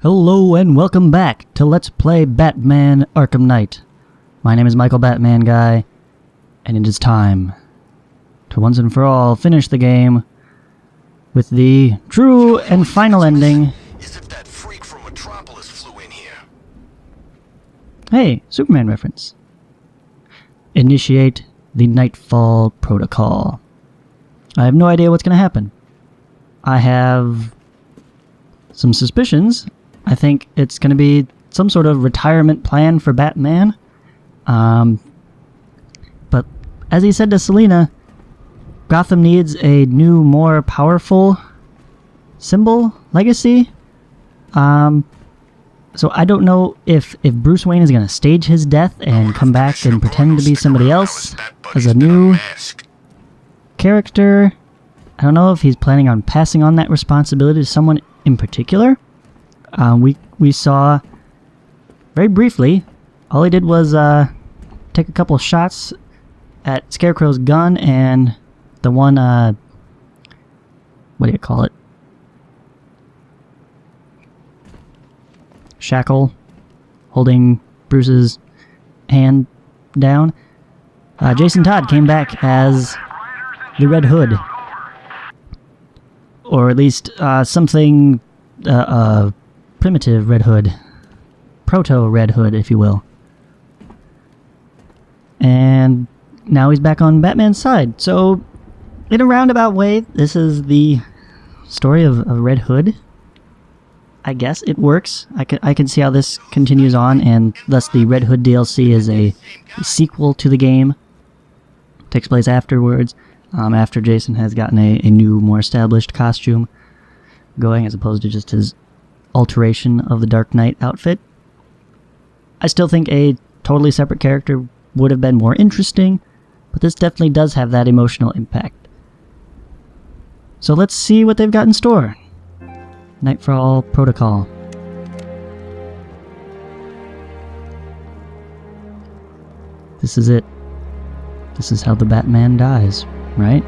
Hello and welcome back to Let's Play Batman Arkham Knight. My name is Michael Batman Guy, and it is time to once and for all finish the game with the true and final ending. Is it that freak from Metropolis flew in here? Hey, Superman reference. Initiate the Nightfall Protocol. I have no idea what's going to happen. I have some suspicions. I think it's going to be some sort of retirement plan for Batman. But as he said to Selina, Gotham needs a new, more powerful symbol, legacy. So I don't know if Bruce Wayne is going to stage his death and come back and pretend to be somebody else as a new character. I don't know if he's planning on passing on that responsibility to someone in particular. We saw very briefly, all he did was take a couple shots at Scarecrow's gun and the one, what do you call it? Shackle holding Bruce's hand down. Jason Todd came back as the Red Hood. Or at least something primitive Red Hood. Proto-Red Hood, if you will. And now he's back on Batman's side. So, in a roundabout way, this is the story of Red Hood. I guess it works. I can see how this continues on, and thus the Red Hood DLC is a sequel to the game. Takes place afterwards, after Jason has gotten a new, more established costume going, as opposed to just his alteration of the Dark Knight outfit. I still think a totally separate character would have been more interesting, but this definitely does have that emotional impact. So let's see what they've got in store. Nightfall Protocol. This is it. This is how the Batman dies, right?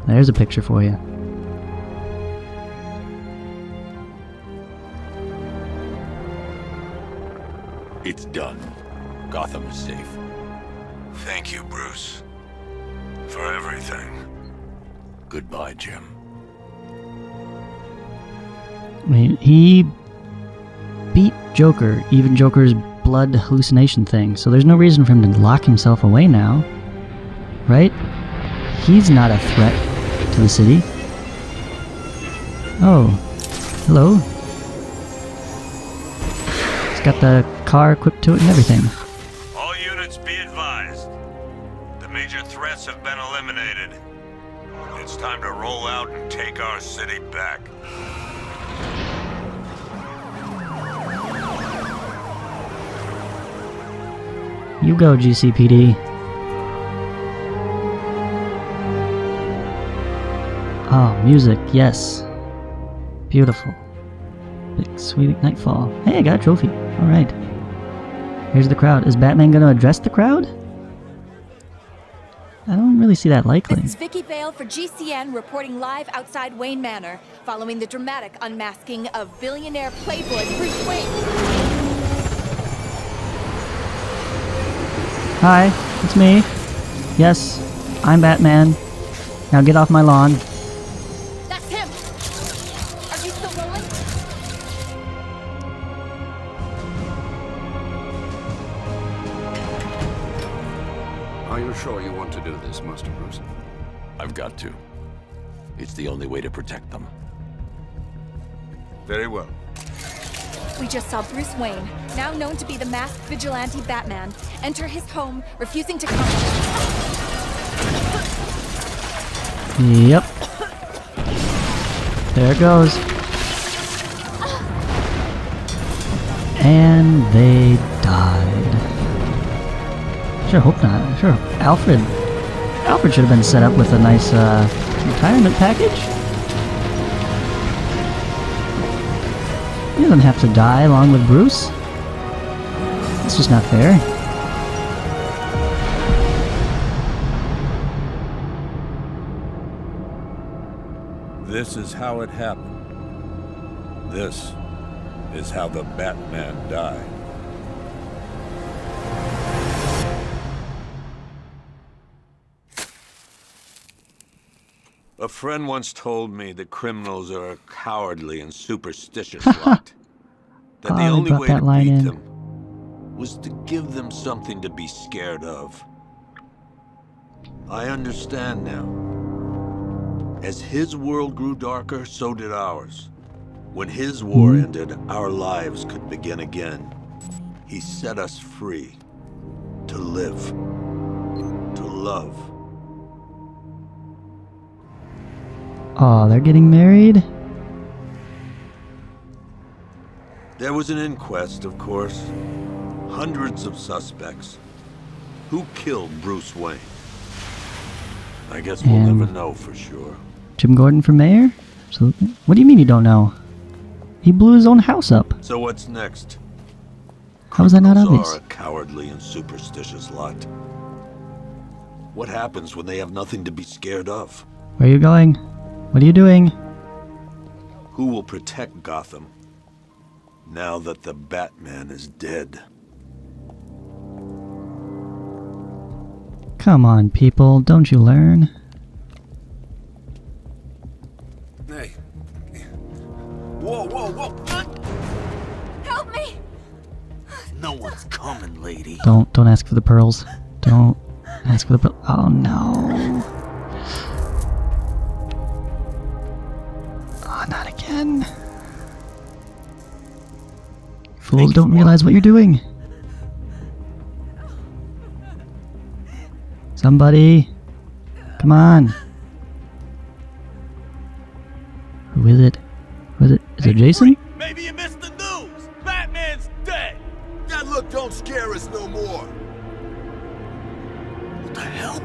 There's a picture for you. It's done. Gotham is safe. Thank you, Bruce. For everything. Goodbye, Jim. I mean, he beat Joker, even Joker's blood hallucination thing, so there's no reason for him to lock himself away now. Right? He's not a threat to the city. Oh. Hello. It's got the car equipped to it and everything. All units be advised. The major threats have been eliminated. It's time to roll out and take our city back. You go, GCPD. Oh, music, yes. Beautiful. Big sweet Nightfall. Hey, I got a trophy. Alright. Here's the crowd. Is Batman going to address the crowd? I don't really see that likely. This is Vicky Vale for GCN reporting live outside Wayne Manor, following the dramatic unmasking of billionaire playboy Bruce Wayne. Hi, it's me. Yes, I'm Batman. Now get off my lawn. That's him! Are you still rolling? Are you sure you want to do this, Master Bruce? I've got to. It's the only way to protect them. Very well. We just saw Bruce Wayne, now known to be the masked vigilante Batman, enter his home, refusing to come. Yep. There it goes. And they died. Sure hope not. Sure, Alfred should have been set up with a nice retirement package. He doesn't have to die along with Bruce. It's just not fair. This is how it happened. This is how the Batman died. A friend once told me that criminals are a cowardly and superstitious lot. That the Oh, they only brought way that to line beat in. them was to give them something to be scared of. I understand now. As his world grew darker, so did ours. When his war ended, our lives could begin again. He set us free. To live. To love. Oh, they're getting married? There was an inquest, of course. Hundreds of suspects. Who killed Bruce Wayne? I guess we'll And- never know for sure. Jim Gordon for mayor? Absolutely. What do you mean you don't know? He blew his own house up. So what's next? How is that not Criminals obvious? are a cowardly and superstitious lot. What happens when they have nothing to be scared of? Where are you going? What are you doing? Who will protect Gotham now that the Batman is dead? Come on, people. Don't you learn? Hey. Whoa, whoa, whoa! Help me! No one's coming, lady. Don't ask for the pearls. Don't ask for the pearls. Oh no. Oh, not again. Fools don't realize what you're doing. Somebody. Come on. Who is it? Who is it? Is it Jason? Maybe you missed the news! Batman's dead! That look don't scare us no more. What the hell?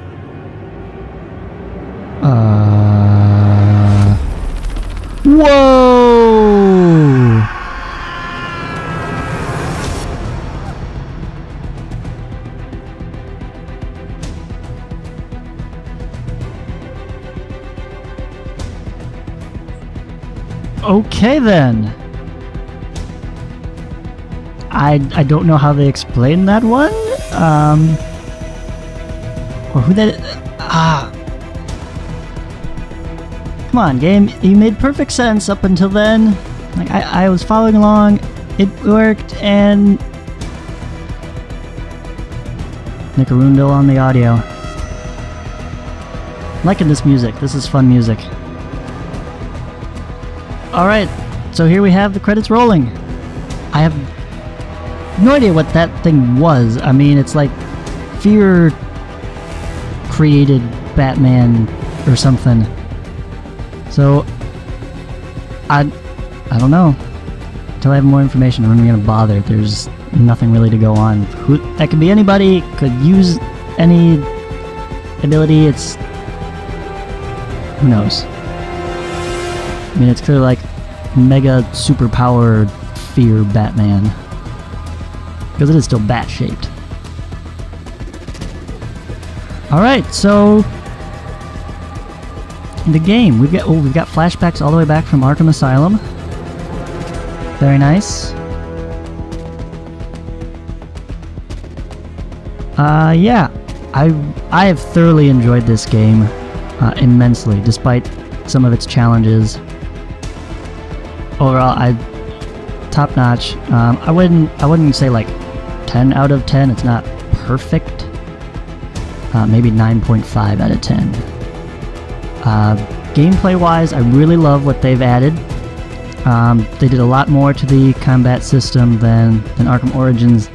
Whoa! Okay then. I don't know how they explain that one. Or who that? Come on, game. You made perfect sense up until then. Like I was following along. It worked, and Nickeroondle on the audio. I'm liking this music. This is fun music. Alright, so here we have the credits rolling. I have no idea what that thing was. I mean, it's like fear created Batman or something. So, I don't know. Until I have more information, I'm not gonna bother. There's nothing really to go on. That could be anybody, could use any ability, it's... who knows? I mean, it's clearly like mega superpowered fear Batman. Because it is still bat-shaped. Alright, so... the game. We've got flashbacks all the way back from Arkham Asylum. Very nice. Yeah. I have thoroughly enjoyed this game immensely, despite some of its challenges. Overall, top notch. I wouldn't say like 10 out of 10. It's not perfect. Maybe 9.5 out of 10. Gameplay wise, I really love what they've added. They did a lot more to the combat system than Arkham Origins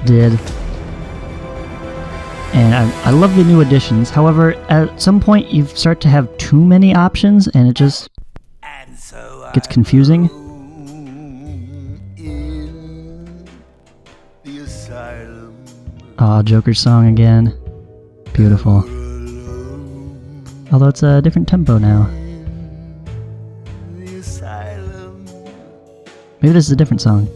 did. And I love the new additions. However, at some point you start to have too many options and it just gets confusing. Aw, Joker's song again. Beautiful. Although it's a different tempo now. Maybe this is a different song.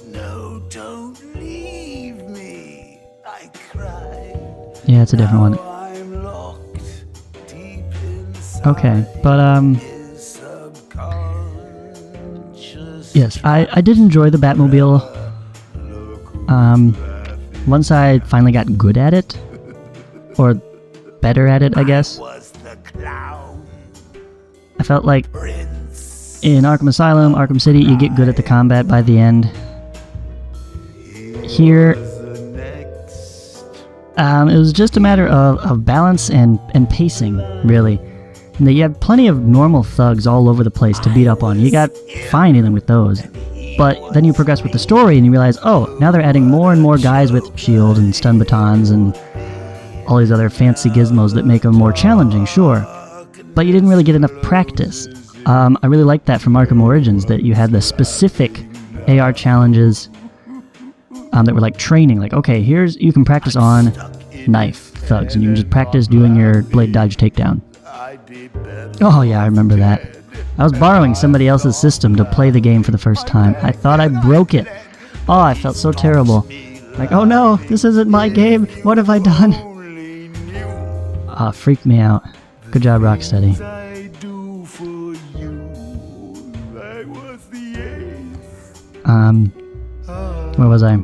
No, don't leave me. I cried. Yeah, it's a different one. I'm locked deep inside. Okay, but Yes, I did enjoy the Batmobile. Once I finally got good at it, or better at it, I guess. I felt like in Arkham Asylum, Arkham City, you get good at the combat by the end. Here, it was just a matter of balance and pacing, really. And that you had plenty of normal thugs all over the place to beat up on. You got fine dealing with those. But then you progress with the story and you realize, oh, now they're adding more and more guys with shield and stun batons and all these other fancy gizmos that make them more challenging, sure. But you didn't really get enough practice. I really liked that from Arkham Origins, that you had the specific AR challenges that were like training. Like, okay, you can practice on knife thugs, and you can just practice doing your blade dodge takedown. Oh yeah, I remember that. I was borrowing somebody else's system to play the game for the first time. I thought I broke it. Oh, I felt so terrible. Like, oh no, this isn't my game. What have I done? Ah, freaked me out. Good job, Rocksteady. Where was I?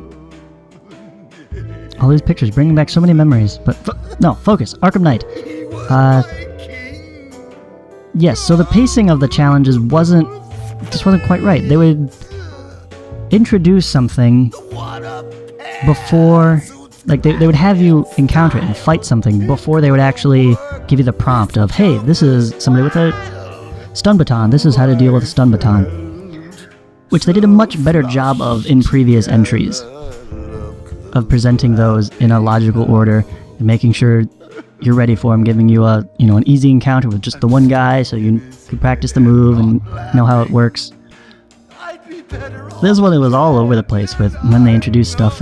All these pictures bringing back so many memories. But no, focus. Arkham Knight. Yes, so the pacing of the challenges wasn't quite right. They would introduce something before, like they would have you encounter it and fight something before they would actually give you the prompt of, hey, this is somebody with a stun baton, this is how to deal with a stun baton. Which they did a much better job of in previous entries, of presenting those in a logical order and making sure you're ready for them, giving you an easy encounter with just the one guy so you can practice the move and know how it works. This one, it was all over the place with when they introduced stuff,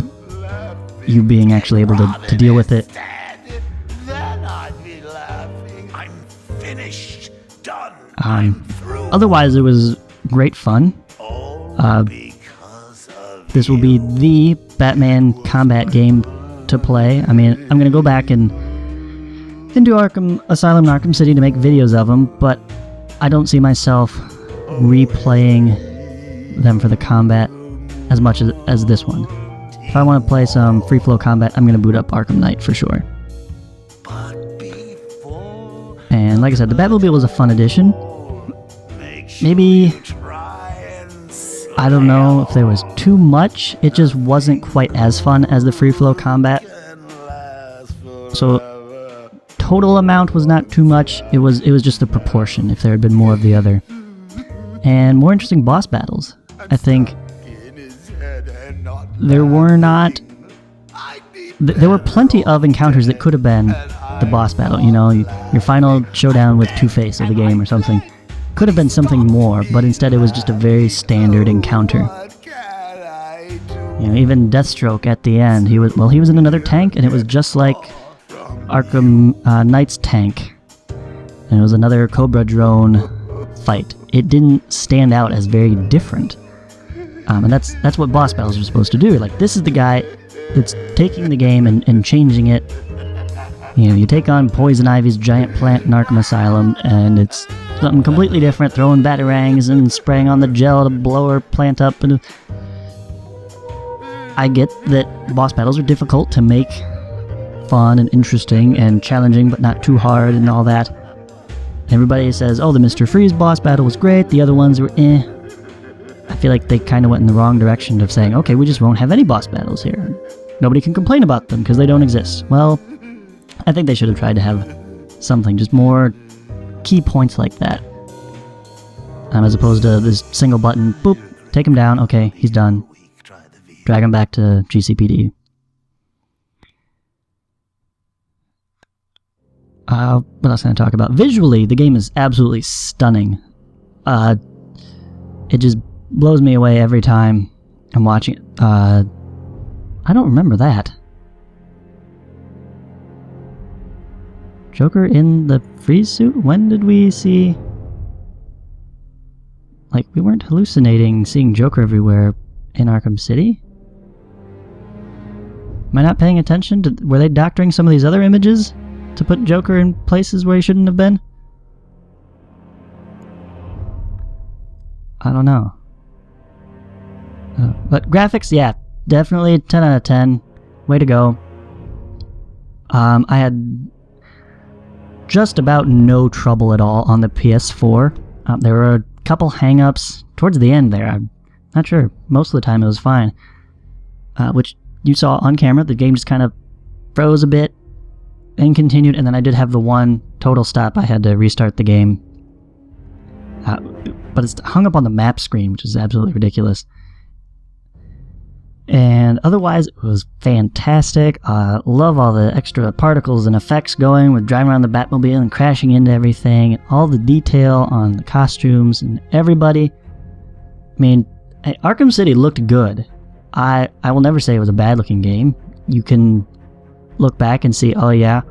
you being actually able to deal with it. Otherwise, it was great fun. This will be the Batman combat game to play. I mean, I'm going to go back and into Arkham Asylum and Arkham City to make videos of them, but I don't see myself replaying them for the combat as much as this one. If I want to play some free flow combat, I'm going to boot up Arkham Knight for sure. And like I said, the Batmobile was a fun addition. Maybe, I don't know if there was too much. It just wasn't quite as fun as the free flow combat. So total amount was not too much. It was just the proportion, if there had been more of the other. And more interesting boss battles. I think there were not... There were plenty of encounters that could have been the boss battle. You know, your final showdown with Two-Face of the game or something. Could have been something more, but instead it was just a very standard encounter. You know, even Deathstroke at the end, he was in another tank, and it was just like Arkham Knight's tank. And it was another Cobra drone fight. It didn't stand out as very different. And that's what boss battles are supposed to do. Like, this is the guy that's taking the game and changing it. You know, you take on Poison Ivy's giant plant in Arkham Asylum, and it's something completely different, throwing batarangs and spraying on the gel to blow her plant up. And I get that boss battles are difficult to make fun and interesting and challenging, but not too hard and all that. Everybody says, oh, the Mr. Freeze boss battle was great, the other ones were eh. I feel like they kind of went in the wrong direction of saying, okay, we just won't have any boss battles here. Nobody can complain about them because they don't exist. Well, I think they should have tried to have something, just more key points like that. As opposed to this single button, boop, take him down, okay, he's done. Drag him back to GCPD. What else can I talk about? Visually, the game is absolutely stunning. It just blows me away every time I'm watching it. I don't remember that. Joker in the freeze suit? When did we see... Like, we weren't hallucinating seeing Joker everywhere in Arkham City? Am I not paying attention? Were they doctoring some of these other images to put Joker in places where he shouldn't have been? I don't know. But graphics, yeah, definitely 10 out of 10. Way to go. I had just about no trouble at all on the PS4. There were a couple hang-ups towards the end there. I'm not sure. Most of the time it was fine. Which you saw on camera. The game just kind of froze a bit and continued, and then I did have the one total stop. I had to restart the game. But it's hung up on the map screen, which is absolutely ridiculous. And otherwise, it was fantastic. Love all the extra particles and effects going with driving around the Batmobile and crashing into everything. All the detail on the costumes and everybody. I mean, Arkham City looked good. I will never say it was a bad looking game. You can look back and see, oh yeah,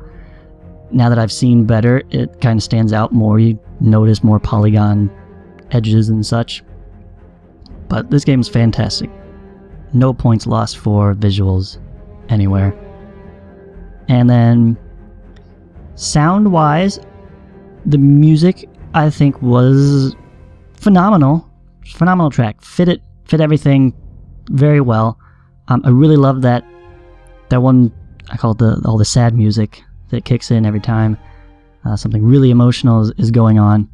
now that I've seen better, it kind of stands out more. You notice more polygon edges and such. But this game is fantastic. No points lost for visuals anywhere. And then sound-wise, the music I think was phenomenal. Phenomenal track. Fit everything very well. I really love that one. I call it all the sad music that kicks in every time something really emotional is going on.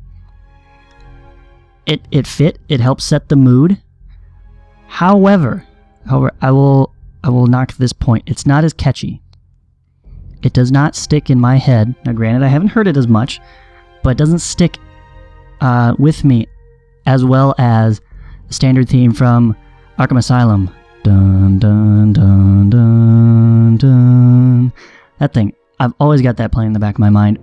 It fit. It helps set the mood. However, I will knock this point. It's not as catchy. It does not stick in my head. Now, granted, I haven't heard it as much, but it doesn't stick with me as well as the standard theme from Arkham Asylum. Dun dun dun dun dun. That thing. I've always got that playing in the back of my mind.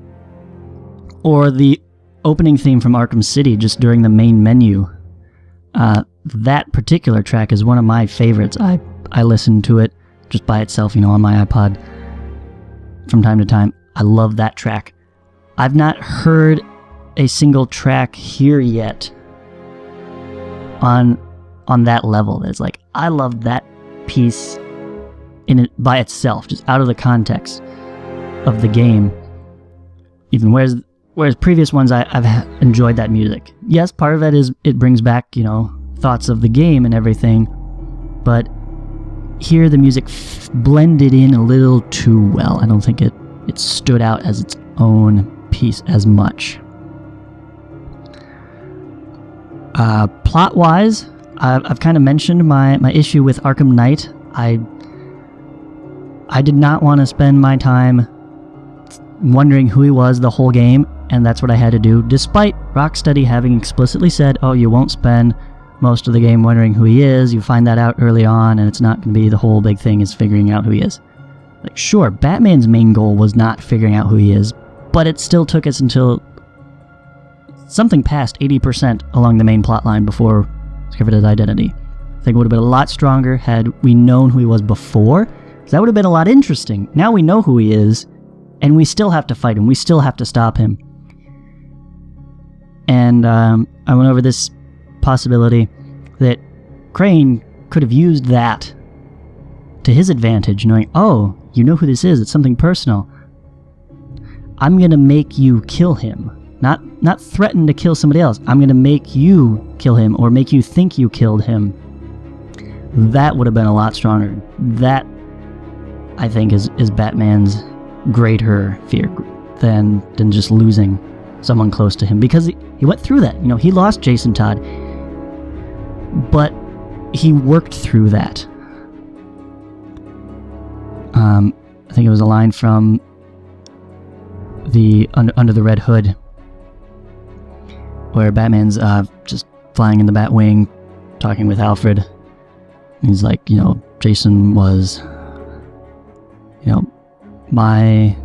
Or the opening theme from Arkham City just during the main menu. That particular track is one of my favorites. I listen to it just by itself, on my iPod from time to time. I love that track. I've not heard a single track here yet on that level. It's like, I love that piece in it by itself, just out of the context of the game. Even whereas previous ones, I've enjoyed that music. Yes, part of that is it brings back, thoughts of the game and everything, but here the music blended in a little too well. I don't think it stood out as its own piece as much. Plot-wise, I've kind of mentioned my issue with Arkham Knight. I did not want to spend my time wondering who he was the whole game, and that's what I had to do, despite Rocksteady having explicitly said, oh, you won't spend most of the game wondering who he is. You find that out early on, and it's not going to be the whole big thing is figuring out who he is. Like, sure, Batman's main goal was not figuring out who he is, but it still took us until something past 80% along the main plotline before discovered his identity. I think it would have been a lot stronger had we known who he was before, because that would have been a lot interesting. Now we know who he is, and we still have to fight him. We still have to stop him. And I went over this possibility that Crane could have used that to his advantage, knowing, oh, you know who this is, it's something personal. I'm going to make you kill him. Not threaten to kill somebody else. I'm going to make you kill him, or make you think you killed him. That would have been a lot stronger. That, I think, is Batman's greater fear than just losing someone close to him, because he went through that. He lost Jason Todd, but he worked through that. I think it was a line from the Under the Red Hood, where Batman's just flying in the Batwing, talking with Alfred. He's like, Jason was, my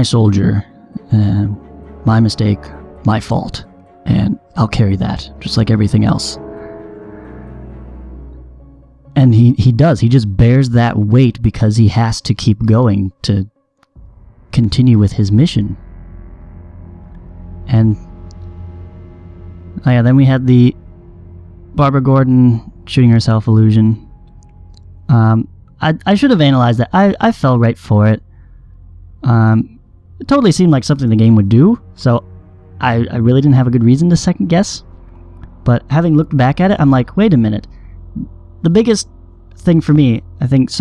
soldier, and my mistake, my fault, and I'll carry that, just like everything else. And he does. He just bears that weight because he has to keep going to continue with his mission. And then we had the Barbara Gordon shooting herself illusion. I should have analyzed that. I fell right for it. It totally seemed like something the game would do, so I really didn't have a good reason to second guess. But having looked back at it, I'm like, wait a minute. The biggest thing for me, I think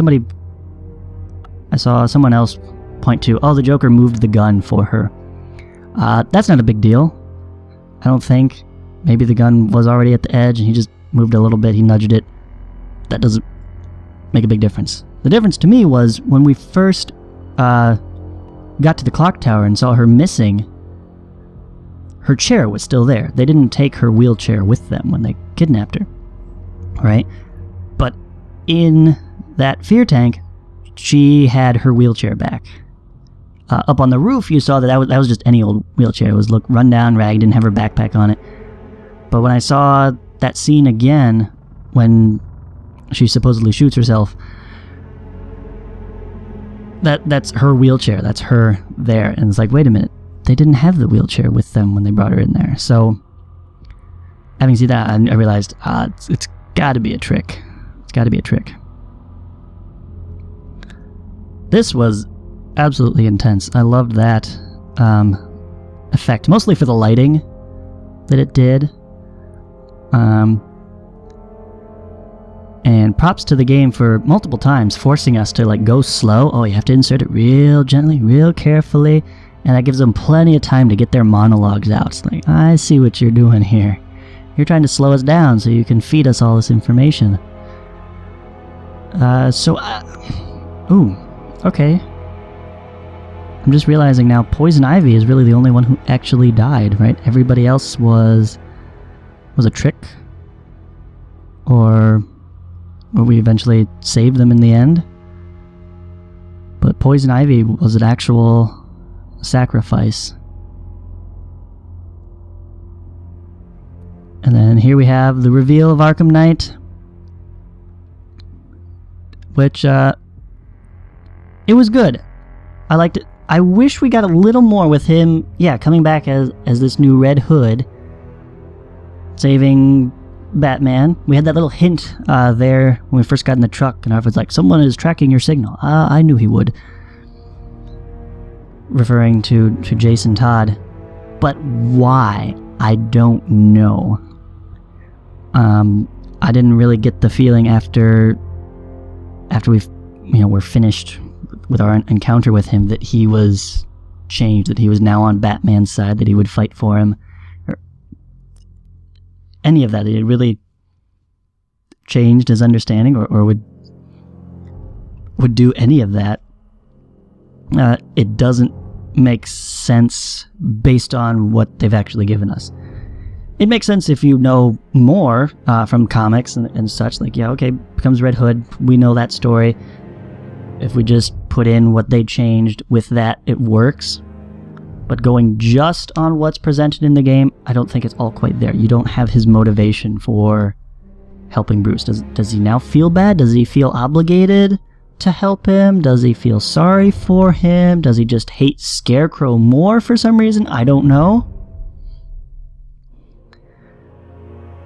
I saw someone else point to, oh, the Joker moved the gun for her. That's not a big deal. I don't think. Maybe the gun was already at the edge and he just moved a little bit, he nudged it. That doesn't make a big difference. The difference to me was when we first got to the clock tower and saw her missing, her chair was still there. They didn't take her wheelchair with them when they kidnapped her, right? But in that fear tank, she had her wheelchair back. Up on the roof, you saw that was just any old wheelchair. It was run down, ragged, didn't have her backpack on it. But when I saw that scene again, when she supposedly shoots herself, that's her wheelchair. That's her there. And it's like, wait a minute. They didn't have the wheelchair with them when they brought her in there. So, having seen that, I realized it's got to be a trick. It's got to be a trick. This was absolutely intense. I loved that effect, mostly for the lighting that it did. And props to the game for multiple times forcing us to go slow. Oh, you have to insert it real gently, real carefully. And that gives them plenty of time to get their monologues out. It's like, I see what you're doing here. You're trying to slow us down so you can feed us all this information. Ooh, okay. I'm just realizing now Poison Ivy is really the only one who actually died, right? Everybody else was a trick. Or we eventually saved them in the end. But Poison Ivy was an actual sacrifice. And then here we have the reveal of Arkham Knight, which it was good. I liked it. I wish we got a little more with him, coming back as this new Red Hood, saving Batman. We had that little hint there when we first got in the truck, and Alfred's like, someone is tracking your signal. I knew he would. Referring to Jason Todd. But why? I don't know. I didn't really get the feeling after we're finished with our encounter with him that he was changed, that he was now on Batman's side, that he would fight for him, or any of that. It really changed his understanding, or would do any of that. It doesn't make sense based on what they've actually given us. It makes sense if you know more from comics and such. Okay, becomes Red Hood. We know that story. If we just put in what they changed with that, it works. But going just on what's presented in the game, I don't think it's all quite there. You don't have his motivation for helping Bruce. Does he now feel bad? Does he feel obligated to help him? Does he feel sorry for him? Does he just hate Scarecrow more for some reason? I don't know.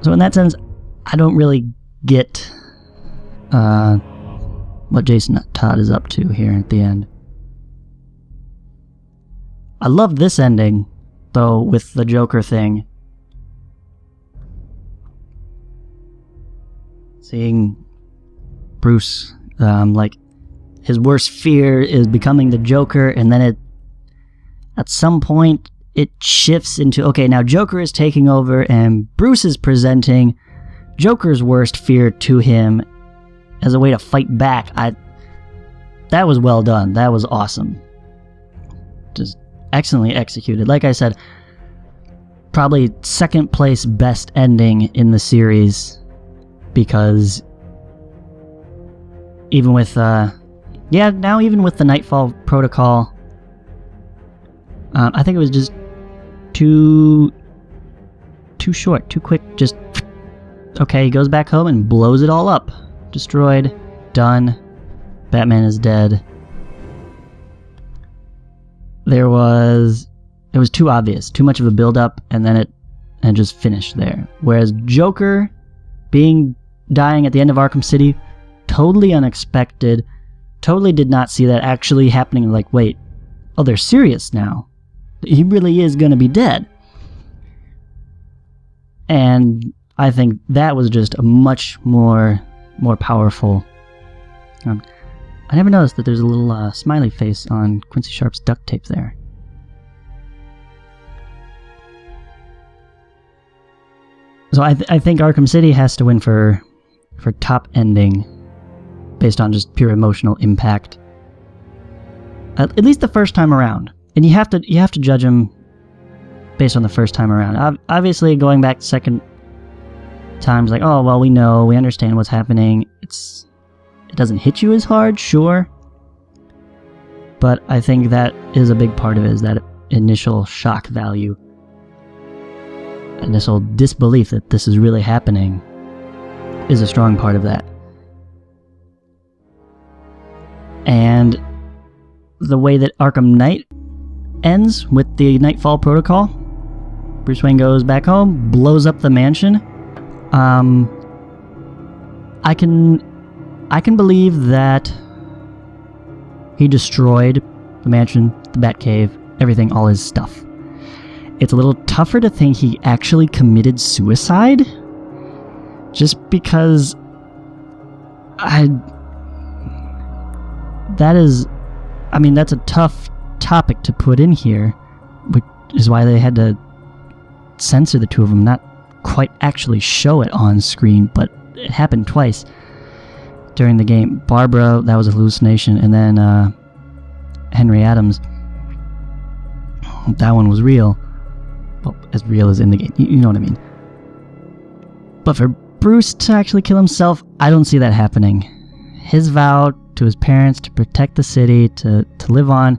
So in that sense, I don't really get what Jason Todd is up to here at the end. I love this ending, though, with the Joker thing. Seeing Bruce, his worst fear is becoming the Joker, and then at some point, it shifts into, okay, now Joker is taking over, and Bruce is presenting Joker's worst fear to him as a way to fight back. That was well done. That was awesome. Just excellently executed. Like I said, probably second place best ending in the series, because even with even with the Nightfall Protocol, I think it was just too short, too quick. Just okay, he goes back home and blows it all up. Destroyed, done. Batman is dead. It was too obvious, too much of a build-up, and then it just finished there. Whereas Joker dying at the end of Arkham City, totally unexpected, totally did not see that actually happening. Wait, oh, they're serious now. He really is going to be dead. And I think that was just a much more powerful. I never noticed that there's a little smiley face on Quincy Sharp's duct tape there. So I think Arkham City has to win for top ending, based on just pure emotional impact. At least the first time around, and you have to judge them based on the first time around. Obviously, going back second times, like, oh well, we understand what's happening. It doesn't hit you as hard, sure, but I think that is a big part of it, is that initial shock value. Initial disbelief that this is really happening is a strong part of that. And the way that Arkham Knight ends with the Nightfall Protocol, Bruce Wayne goes back home, blows up the mansion. I can believe that he destroyed the mansion, the Batcave, everything, all his stuff. It's a little tougher to think he actually committed suicide, just because that's a tough topic to put in here, which is why they had to censor the two of them, not quite actually show it on screen, but it happened twice during the game. Barbara, that was a hallucination, and then Henry Adams, that one was real. Well, as real as in the game, you know what I mean. But for Bruce to actually kill himself, I don't see that happening. His vow to his parents to protect the city, to live on,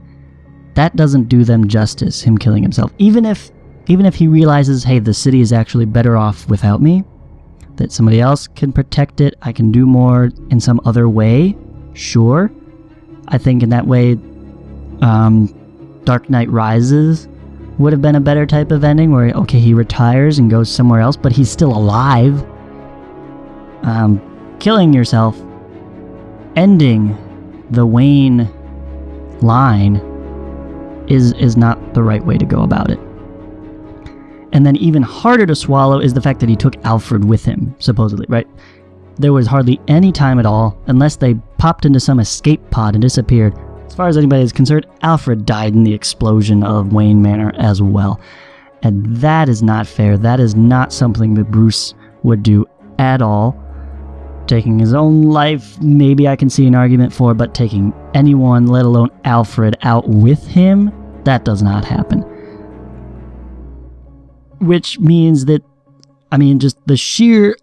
that doesn't do them justice, him killing himself. Even if he realizes, hey, the city is actually better off without me, that somebody else can protect it, I can do more in some other way, sure. I think in that way, Dark Knight Rises would have been a better type of ending, where, okay, he retires and goes somewhere else, but he's still alive. Killing yourself, ending the Wayne line, is not the right way to go about it. And then even harder to swallow is the fact that he took Alfred with him, supposedly, right? There was hardly any time at all, unless they popped into some escape pod and disappeared. As far as anybody is concerned, Alfred died in the explosion of Wayne Manor as well. And that is not fair. That is not something that Bruce would do at all. Taking his own life, maybe I can see an argument for, but taking anyone, let alone Alfred, out with him, that does not happen. Which means that, just the sheer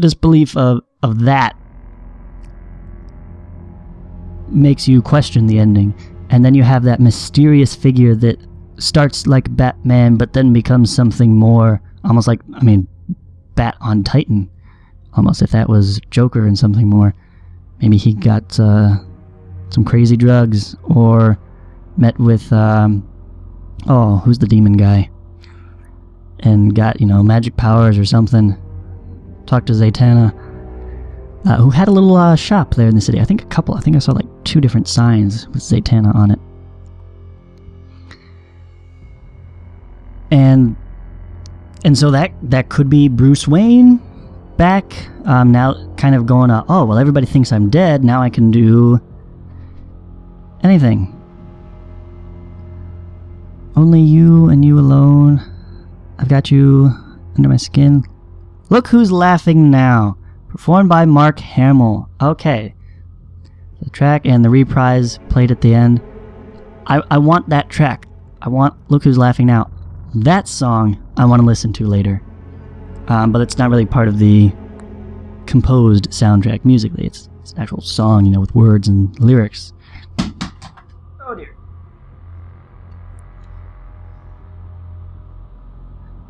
disbelief of that makes you question the ending. And then you have that mysterious figure that starts like Batman, but then becomes something more, almost like, Bat on Titan. Almost, if that was Joker and something more. Maybe he got some crazy drugs, or met with, who's the demon guy? And got, magic powers or something. Talked to Zatanna, who had a little shop there in the city. I think I saw like 2 different signs with Zatanna on it. And so that could be Bruce Wayne back, now kind of going, everybody thinks I'm dead, now I can do anything. Only you and you alone. I've got you under my skin. Look Who's Laughing Now, performed by Mark Hamill. Okay. The track and the reprise played at the end. I want that track. I want Look Who's Laughing Now. That song I want to listen to later. But it's not really part of the composed soundtrack musically. It's an actual song, with words and lyrics. Oh dear.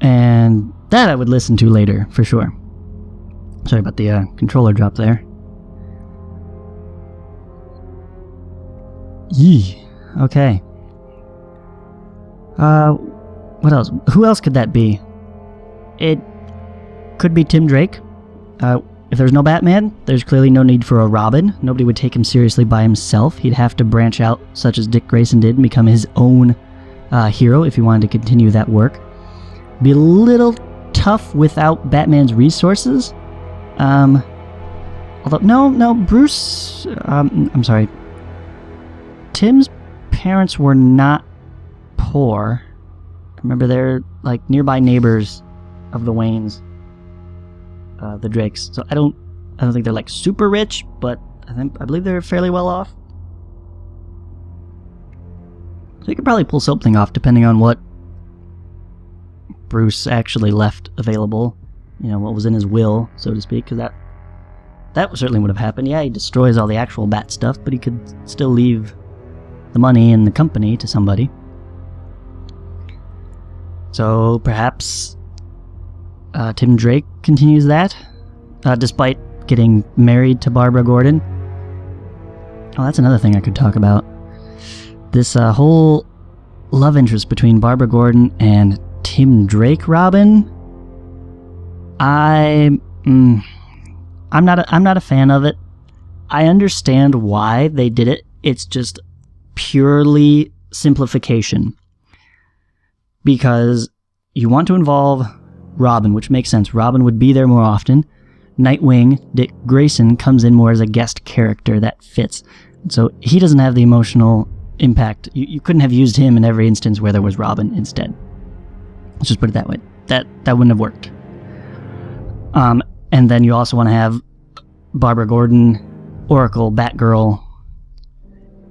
And that I would listen to later, for sure. Sorry about the controller drop there. Yee. Okay. What else? Who else could that be? It could be Tim Drake. If there's no Batman, there's clearly no need for a Robin. Nobody would take him seriously by himself. He'd have to branch out, such as Dick Grayson did, and become his own hero if he wanted to continue that work. Be a little tough without Batman's resources. Although, no, Bruce, I'm sorry. Tim's parents were not poor. Remember, they're like nearby neighbors of the Waynes, the Drakes. So I don't think they're like super rich, but I believe they're fairly well off. So you could probably pull something off depending on what Bruce actually left available. You know, what was in his will, so to speak, because that certainly would have happened. Yeah, he destroys all the actual Bat stuff, but he could still leave the money and the company to somebody. So perhaps Tim Drake continues that, despite getting married to Barbara Gordon. Oh, that's another thing I could talk about. This whole love interest between Barbara Gordon and Tim Drake Robin. I'm not a fan of it. I understand why they did it. It's just purely simplification. Because you want to involve Robin, which makes sense. Robin would be there more often. Nightwing, Dick Grayson, comes in more as a guest character that fits. So he doesn't have the emotional impact. You couldn't have used him in every instance where there was Robin instead. Let's just put it that way. That wouldn't have worked. And then you also want to have Barbara Gordon, Oracle, Batgirl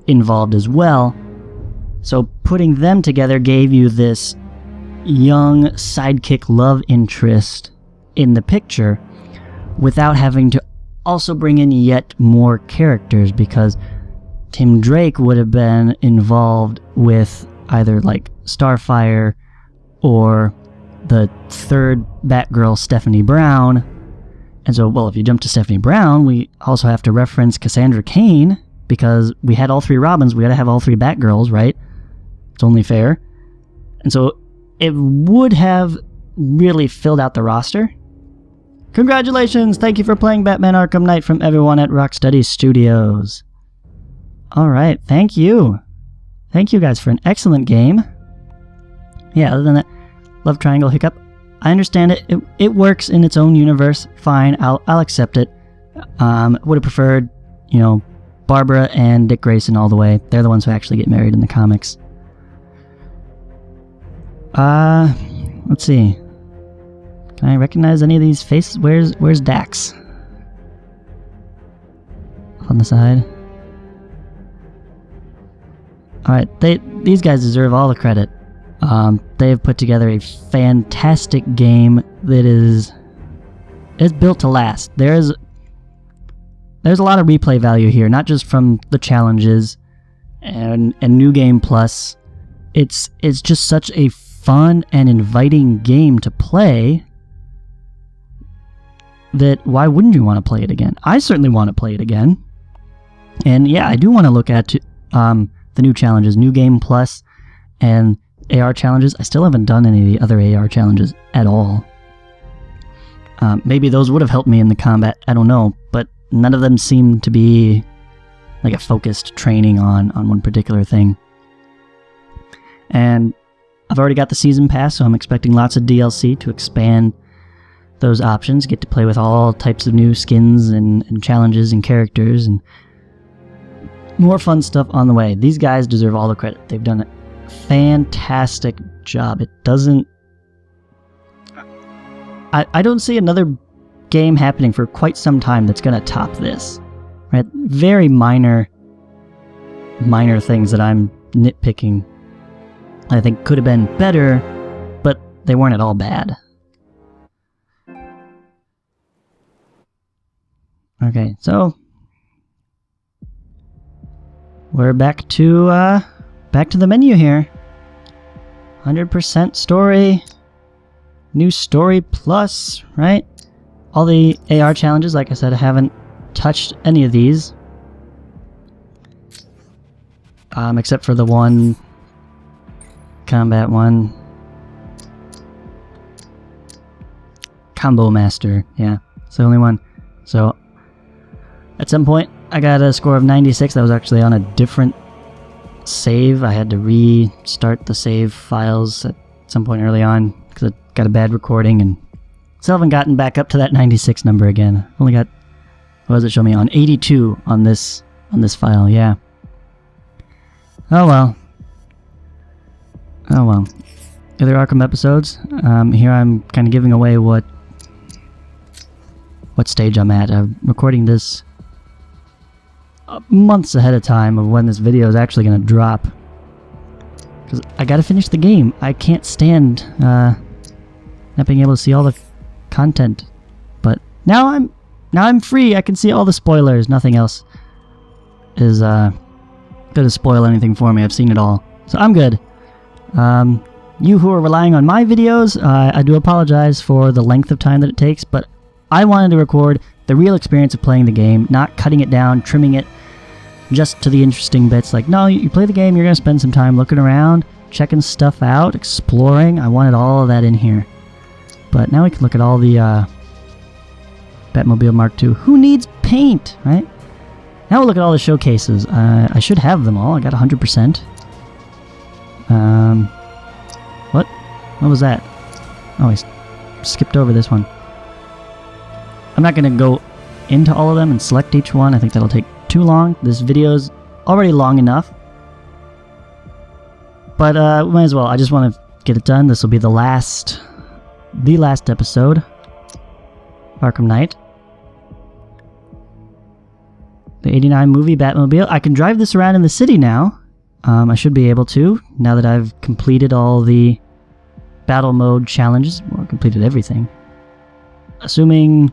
involved as well. So putting them together gave you this young sidekick love interest in the picture without having to also bring in yet more characters, because Tim Drake would have been involved with either like Starfire or the third Batgirl, Stephanie Brown. And so, well, if you jump to Stephanie Brown, we also have to reference Cassandra Cain, because we had all three Robins, we gotta have all three Batgirls, right? It's only fair. And so it would have really filled out the roster. Congratulations! Thank you for playing Batman Arkham Knight from everyone at Rocksteady Studios. Alright, thank you. Thank you guys for an excellent game. Yeah, other than that, Love Triangle Hiccup. I understand it. It works in its own universe. Fine, I'll accept it. Would have preferred, Barbara and Dick Grayson all the way. They're the ones who actually get married in the comics. Let's see. Can I recognize any of these faces? Where's Dax? On the side. Alright, these guys deserve all the credit. They have put together a fantastic game that is built to last. There's a lot of replay value here, not just from the challenges and New Game Plus. It's just such a fun and inviting game to play that why wouldn't you want to play it again? I certainly want to play it again. And yeah, I do want to look at the new challenges, New Game Plus and AR challenges. I still haven't done any of the other AR challenges at all. Maybe those would have helped me in the combat, I don't know, but none of them seem to be like a focused training on one particular thing. And I've already got the season pass, so I'm expecting lots of DLC to expand those options, get to play with all types of new skins and challenges and characters, and more fun stuff on the way. These guys deserve all the credit. They've done a fantastic job. It doesn't... I don't see another game happening for quite some time that's going to top this. Right? Very minor things that I'm nitpicking I think could have been better, but they weren't at all bad. Okay, so we're back to the menu here. 100% story, new story plus, right? All the AR challenges, like I said, I haven't touched any of these. Except for the one combat one. Combo Master, yeah, it's the only one. So, at some point, I got a score of 96. That was actually on a different save. I had to restart the save files at some point early on because it got a bad recording and Still haven't gotten back up to that 96 number again. Only got, what does it show me on? 82 on this file, yeah. Oh well. Oh well. Other Arkham episodes. Here I'm kind of giving away what stage I'm at. I'm recording this months ahead of time of when this video is actually going to drop. Because I gotta finish the game. I can't stand not being able to see all the content. But now I'm free. I can see all the spoilers. Nothing else is gonna spoil anything for me. I've seen it all. So I'm good. You who are relying on my videos, I do apologize for the length of time that it takes, but I wanted to record the real experience of playing the game, not cutting it down, trimming it just to the interesting bits. Like, no, you play the game, you're going to spend some time looking around, checking stuff out, exploring. I wanted all of that in here. But now we can look at all the Batmobile Mark II. Who needs paint, right? Now we'll look at all the showcases. I should have them all. I got 100%. What? What was that? Oh, I skipped over this one. I'm not going to go into all of them and select each one. I think that'll take too long. This video's already long enough. But might as well. I just want to get it done. This will be the last episode. Arkham Knight. The 89 movie Batmobile. I can drive this around in the city now. I should be able to, now that I've completed all the battle mode challenges. Well, completed everything. Assuming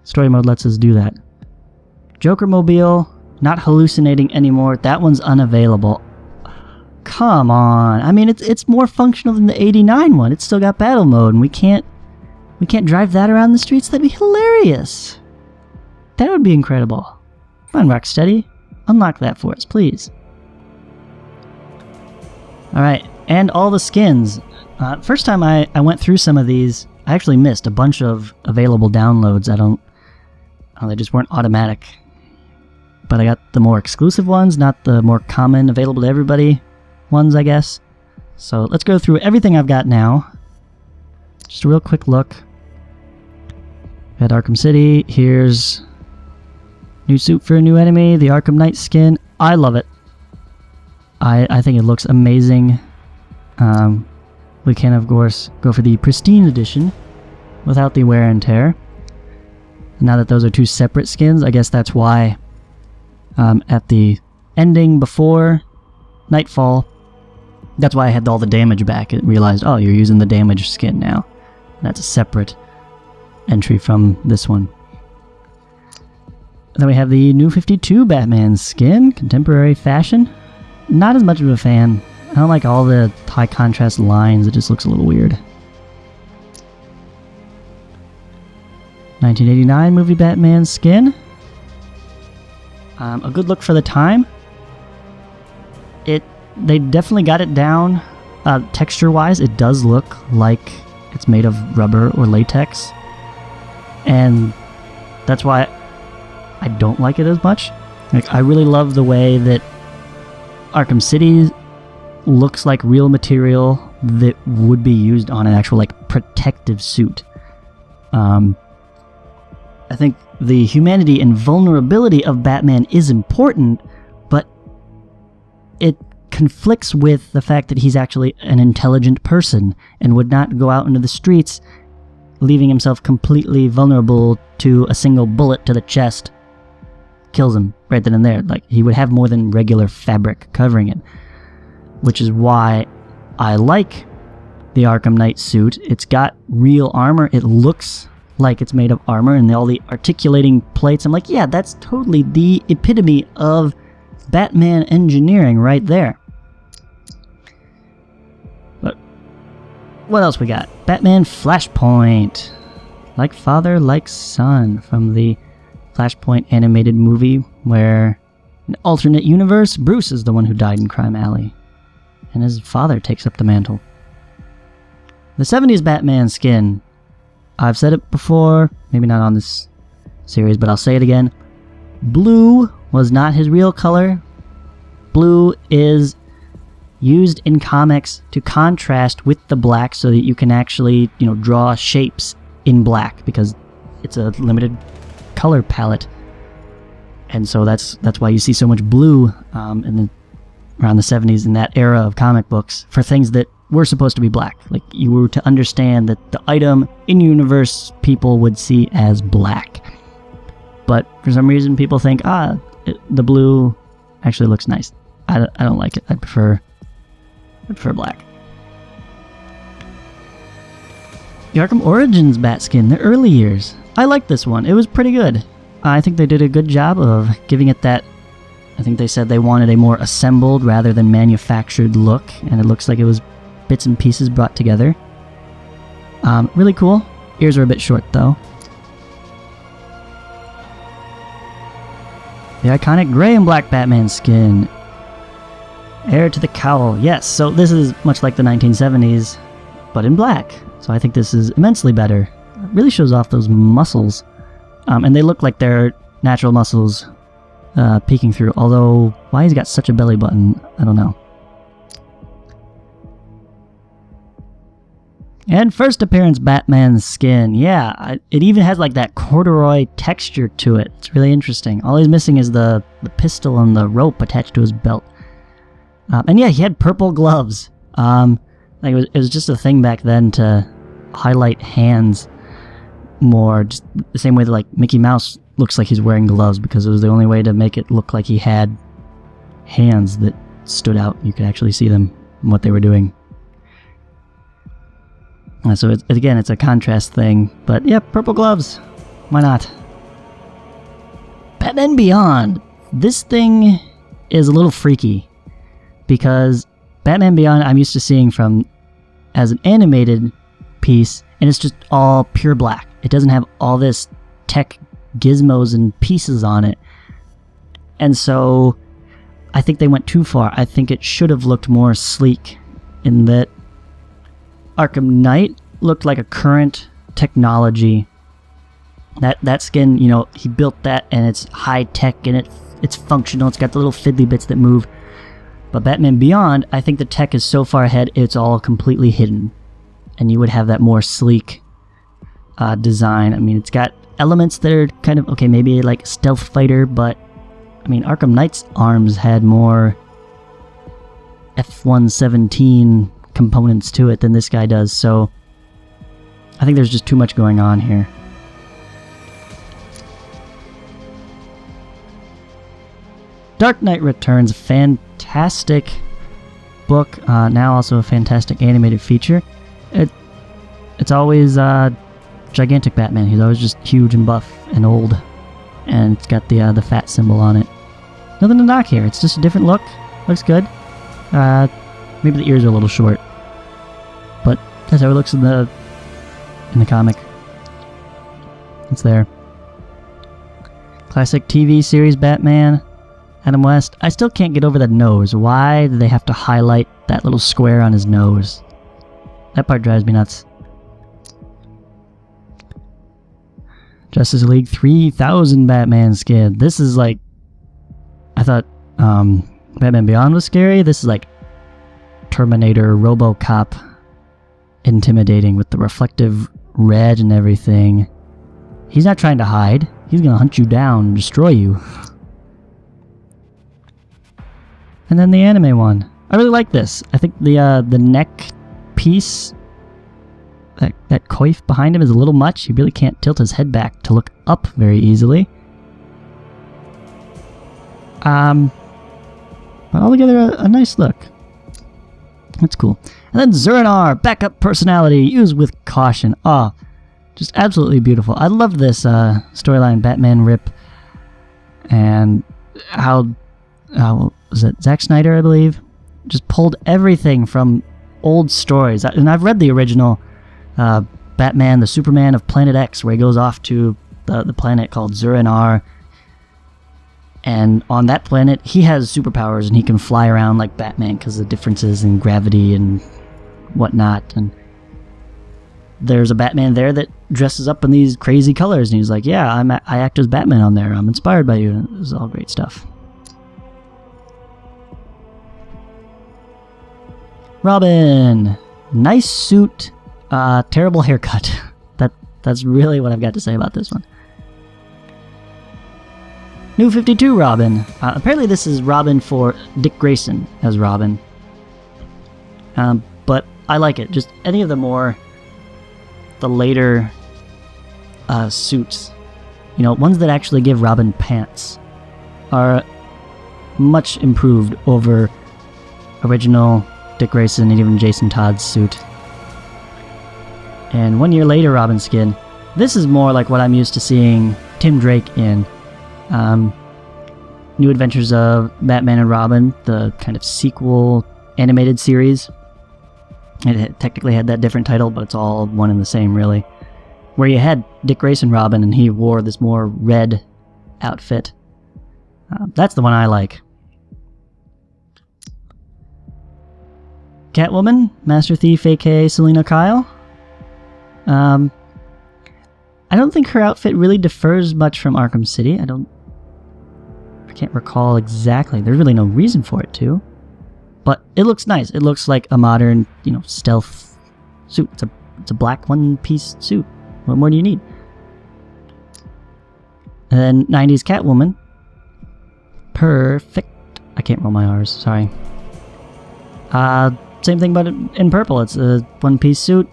story mode lets us do that. Joker Mobile, not hallucinating anymore. That one's unavailable. Come on. I mean, it's more functional than the 89 one. It's still got battle mode, and we can't drive that around the streets. That'd be hilarious. That would be incredible. Come on, Rocksteady. Unlock that for us, please. Alright, and all the skins. First time I went through some of these, I actually missed a bunch of available downloads. They just weren't automatic. But I got the more exclusive ones, not the more common, available to everybody ones, I guess. So let's go through everything I've got now. Just a real quick look. At Arkham City, here's new suit for a new enemy, the Arkham Knight skin. I love it. I think it looks amazing. We can, of course, go for the pristine edition without the wear and tear. Now that those are two separate skins, I guess that's why at the ending before Nightfall, that's why I had all the damage back. It realized, oh, you're using the damage skin now. That's a separate entry from this one. Then we have the new 52 Batman skin, contemporary fashion. Not as much of a fan. I don't like all the high contrast lines, it just looks a little weird. 1989 movie Batman skin. A good look for the time. They definitely got it down texture-wise. It does look like it's made of rubber or latex. And that's why I don't like it as much. Like, I really love the way that Arkham City looks like real material that would be used on an actual, like, protective suit. I think the humanity and vulnerability of Batman is important, but it conflicts with the fact that he's actually an intelligent person and would not go out into the streets leaving himself completely vulnerable to a single bullet to the chest. Kills him right then and there. Like, he would have more than regular fabric covering it. Which is why I like the Arkham Knight suit. It's got real armor. It looks like it's made of armor, and all the articulating plates. I'm like, yeah, that's totally the epitome of Batman engineering right there. But what else we got? Batman Flashpoint. Like father, like son, from the Flashpoint animated movie, where in an alternate universe, Bruce is the one who died in Crime Alley, and his father takes up the mantle. The 70s Batman skin. I've said it before, maybe not on this series, but I'll say it again. Blue was not his real color. Blue is used in comics to contrast with the black so that you can actually, draw shapes in black because it's a limited color palette. And so that's why you see so much blue around the 70s in that era of comic books for things that were supposed to be black. Like, you were to understand that the item in universe people would see as black. But for some reason people think, the blue actually looks nice. I don't like it. I prefer black. The Arkham Origins bat skin, the early years. I like this one. It was pretty good. I think they did a good job of giving it that, I think they said they wanted a more assembled rather than manufactured look, and it looks like it was bits and pieces brought together. Really cool. Ears are a bit short though. The iconic gray and black Batman skin. Heir to the cowl. Yes, so this is much like the 1970s, but in black. So I think this is immensely better. It really shows off those muscles. And they look like they're natural muscles peeking through. Although, why he's got such a belly button, I don't know. And first appearance Batman's skin. Yeah, it even has like that corduroy texture to it. It's really interesting. All he's missing is the pistol and the rope attached to his belt. And yeah, he had purple gloves. Like it was just a thing back then to highlight hands more, just the same way that like Mickey Mouse looks like he's wearing gloves, because it was the only way to make it look like he had hands that stood out. You could actually see them and what they were doing. So again, it's a contrast thing, but yeah, purple gloves. Why not? Batman Beyond. This thing is a little freaky because Batman Beyond I'm used to seeing as an animated piece, and it's just all pure black. It doesn't have all this tech gizmos and pieces on it. And so I think they went too far. I think it should have looked more sleek in that Arkham Knight looked like a current technology. That skin, you know, he built that and it's high tech and it's functional. It's got the little fiddly bits that move. But Batman Beyond, I think the tech is so far ahead, it's all completely hidden. And you would have that more sleek design. I mean, it's got elements that are kind of, okay, maybe like stealth fighter, but I mean, Arkham Knight's arms had more F-117 components to it than this guy does, so I think there's just too much going on here. Dark Knight Returns, fantastic book, now also a fantastic animated feature. It's always gigantic Batman. He's always just huge and buff and old, and it's got the fat symbol on it. Nothing to knock here. It's just a different look. Looks good. Maybe the ears are a little short, but that's how it looks in the comic. It's there. Classic TV series Batman, Adam West. I still can't get over that nose. Why do they have to highlight that little square on his nose? That part drives me nuts. Justice League 3000 Batman skin. This is like, I thought Batman Beyond was scary. This is like Terminator, RoboCop intimidating with the reflective red and everything. He's not trying to hide. He's gonna hunt you down and destroy you. And then the anime one. I really like this. I think the neck piece, that coif behind him is a little much. He really can't tilt his head back to look up very easily. But altogether a nice look. That's cool. And then Zur-En-Arrh, backup personality, used with caution. Oh, just absolutely beautiful. I love this storyline, Batman Rip, and how was it Zack Snyder, I believe, just pulled everything from old stories. And I've read the original Batman, the Superman of Planet X, where he goes off to the planet called Zur-En-Arrh. And on that planet, he has superpowers and he can fly around like Batman because of the differences in gravity and whatnot. And there's a Batman there that dresses up in these crazy colors. And he's like, yeah, I act as Batman on there. I'm inspired by you. And it was all great stuff. Robin. Nice suit. Terrible haircut. That's really what I've got to say about this one. New 52 Robin. Apparently this is Robin for Dick Grayson as Robin. But I like it. Just any of the later suits, you know, ones that actually give Robin pants, are much improved over original Dick Grayson and even Jason Todd's suit. And 1 year later Robin skin. This is more like what I'm used to seeing Tim Drake in. New Adventures of Batman and Robin, the kind of sequel animated series. It technically had that different title, but it's all one and the same, really. Where you had Dick Grayson Robin, and he wore this more red outfit. That's the one I like. Catwoman, Master Thief, aka Selena Kyle. I don't think her outfit really differs much from Arkham City. I can't recall exactly. There's really no reason for it to. But it looks nice. It looks like a modern, you know, stealth suit. It's a black one-piece suit. What more do you need? And then 90s Catwoman. Perfect. I can't roll my R's, sorry. Same thing but in purple. It's a one-piece suit.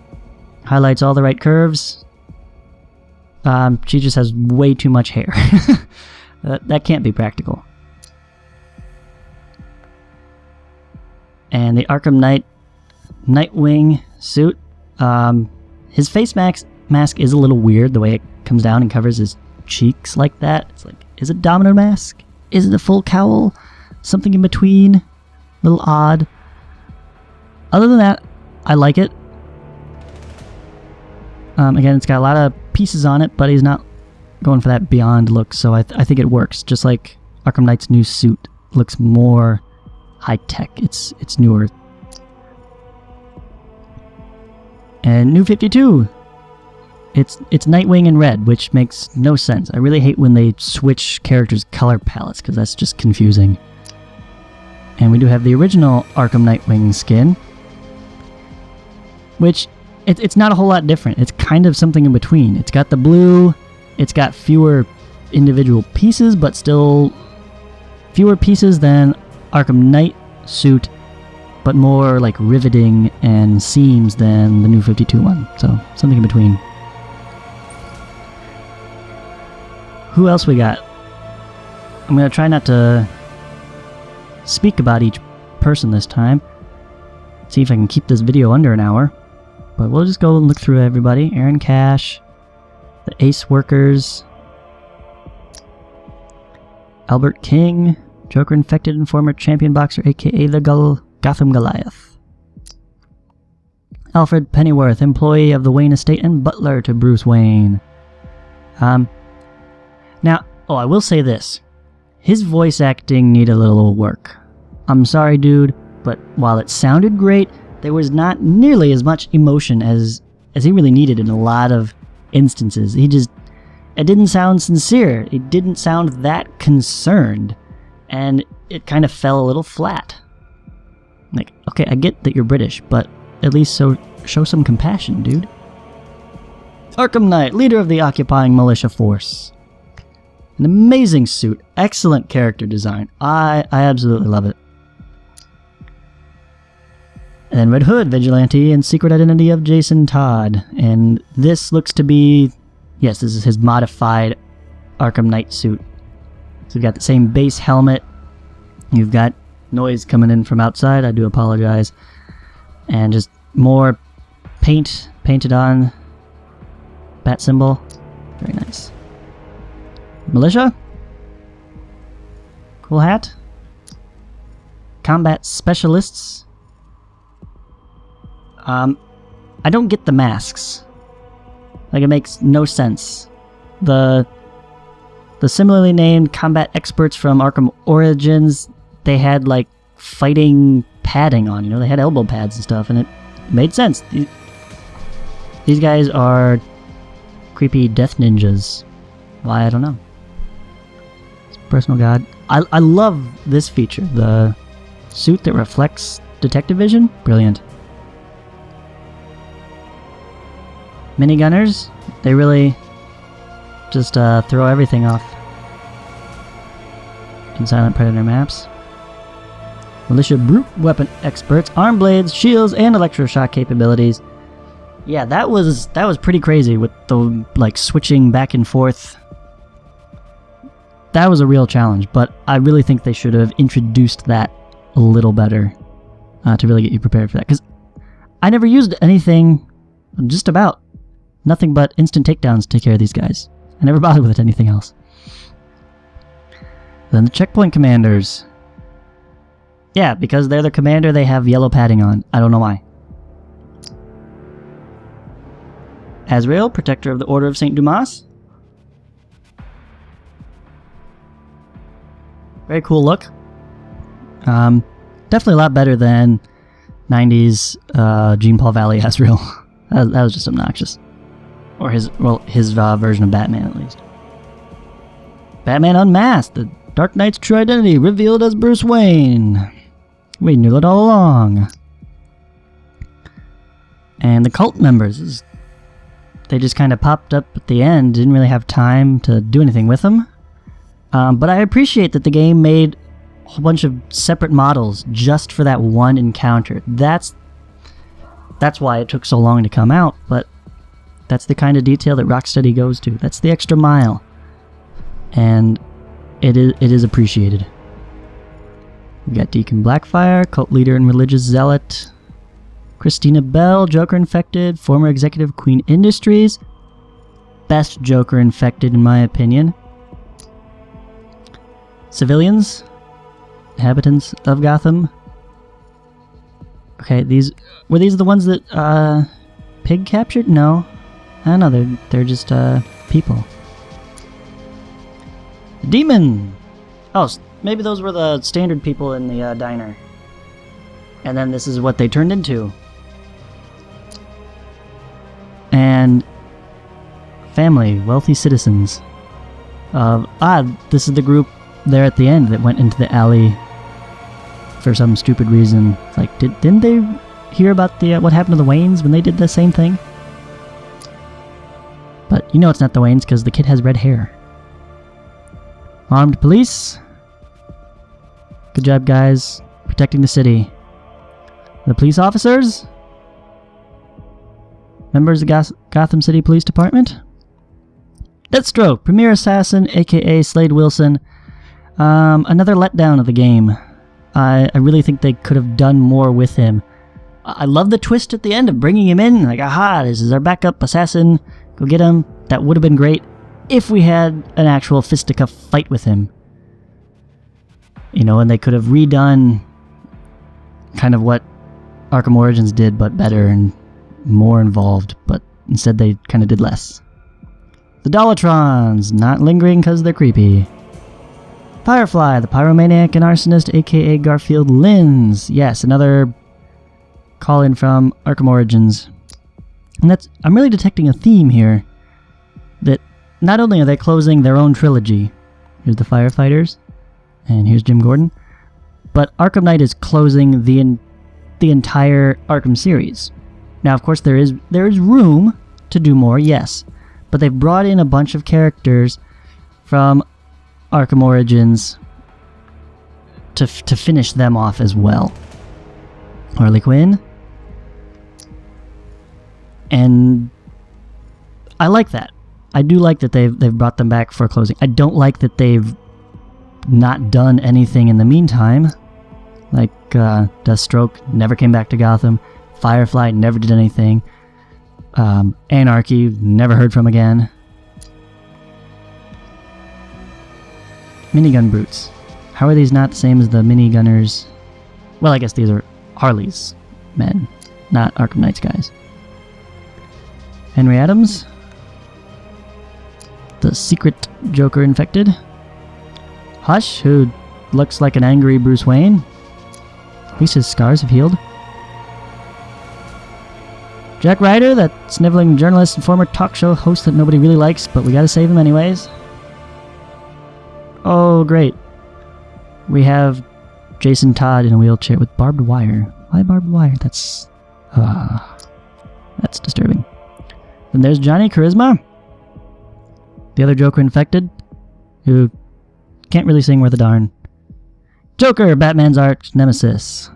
Highlights all the right curves. She just has way too much hair. That can't be practical. And the Arkham Knight Nightwing suit. His face mask is a little weird, the way it comes down and covers his cheeks like that. It's like, is it domino mask? Is it a full cowl? Something in between? A little odd. Other than that, I like it. Again, it's got a lot of pieces on it, but he's not going for that beyond look, so I think it works. Just like Arkham Knight's new suit looks more high-tech. It's newer. And New 52. It's Nightwing in red, which makes no sense. I really hate when they switch characters' color palettes, because that's just confusing. And we do have the original Arkham Nightwing skin, which it's not a whole lot different. It's kind of something in between. It's got the blue, it's got fewer individual pieces, but still fewer pieces than Arkham Knight suit, but more like riveting and seams than the New 52 one. So something in between. Who else we got? I'm going to try not to speak about each person this time. See if I can keep this video under an hour. But we'll just go and look through everybody. Aaron Cash, the Ace Workers, Albert King, Joker Infected and former champion boxer, aka the Gotham Goliath. Alfred Pennyworth, employee of the Wayne estate and butler to Bruce Wayne. Now, I will say this. His voice acting needed a little work. I'm sorry, dude, but while it sounded great, there was not nearly as much emotion as he really needed in a lot of instances. It didn't sound sincere. It didn't sound that concerned. And it kind of fell a little flat. Like, okay, I get that you're British, but at least show some compassion, dude. Arkham Knight, leader of the occupying militia force. An amazing suit, excellent character design. I absolutely love it. And then Red Hood, vigilante, and secret identity of Jason Todd. And this looks to be, yes, this is his modified Arkham Knight suit. So you've got the same base helmet. You've got noise coming in from outside. I do apologize. And just more paint painted on. Bat symbol. Very nice. Militia. Cool hat. Combat specialists. I don't get the masks. Like, it makes no sense. The similarly named combat experts from Arkham Origins, they had, like, fighting padding on, you know? They had elbow pads and stuff, and it made sense. These guys are creepy death ninjas. Why, I don't know. It's personal god. I love this feature. The suit that reflects detective vision. Brilliant. Minigunners. They really just throw everything off in Silent Predator maps. Militia brute weapon experts, arm blades, shields, and electroshock capabilities. Yeah, that was pretty crazy with the like switching back and forth. That was a real challenge, but I really think they should have introduced that a little better to really get you prepared for that. Because I never used anything, just about nothing but instant takedowns to take care of these guys. I never bothered with anything else. Then the checkpoint commanders. Yeah, because they're the commander, they have yellow padding on. I don't know why. Azrael, protector of the Order of St. Dumas. Very cool look. Definitely a lot better than 90s Jean Paul Valley Azrael. that was just obnoxious. Or his version of Batman, at least. Batman Unmasked, the Dark Knight's true identity, revealed as Bruce Wayne. We knew it all along. And the cult members, they just kind of popped up at the end, didn't really have time to do anything with them. But I appreciate that the game made a whole bunch of separate models just for that one encounter. That's why it took so long to come out, but that's the kind of detail that Rocksteady goes to. That's the extra mile. And it is appreciated. We got Deacon Blackfire, cult leader and religious zealot. Christina Bell, Joker infected, former executive of Queen Industries. Best Joker infected in my opinion. Civilians, inhabitants of Gotham. Okay, were these the ones that Pig captured? No. I don't know, they're just people. Demon! Oh, maybe those were the standard people in the diner. And then this is what they turned into. And family, wealthy citizens. This is the group there at the end that went into the alley for some stupid reason. Like, didn't they hear about what happened to the Waynes when they did the same thing? But you know it's not the Waynes because the kid has red hair. Armed police. Good job, guys, protecting the city. The police officers. Members of Gotham City Police Department. Deathstroke, Premier Assassin, aka Slade Wilson. Another letdown of the game. I really think they could have done more with him. I love the twist at the end of bringing him in. Like, aha, this is our backup assassin. Go get him. That would have been great if we had an actual fisticuff fight with him. You know, and they could have redone kind of what Arkham Origins did, but better and more involved. But instead they kind of did less. The Dollatrons, not lingering because they're creepy. Firefly, the pyromaniac and arsonist, aka Garfield Linz. Yes, another call-in from Arkham Origins. And I'm really detecting a theme here. That not only are they closing their own trilogy, here's the firefighters, and here's Jim Gordon, but Arkham Knight is closing the entire Arkham series. Now, of course, there is room to do more, yes, but they've brought in a bunch of characters from Arkham Origins to finish them off as well. Harley Quinn, and I like that. I do like that they've brought them back for closing. I don't like that they've not done anything in the meantime. Like Deathstroke never came back to Gotham. Firefly never did anything. Anarchy never heard from again. Minigun brutes. How are these not the same as the minigunners? Well, I guess these are Harley's men, not Arkham Knight's guys. Henry Adams. The secret Joker infected. Hush, who looks like an angry Bruce Wayne. At least his scars have healed. Jack Ryder, that sniveling journalist and former talk show host that nobody really likes, but we gotta save him anyways. Oh, great. We have Jason Todd in a wheelchair with barbed wire. Why barbed wire? That's disturbing. Then there's Johnny Charisma. The other Joker infected, who can't really sing worth a darn. Joker, Batman's arch nemesis.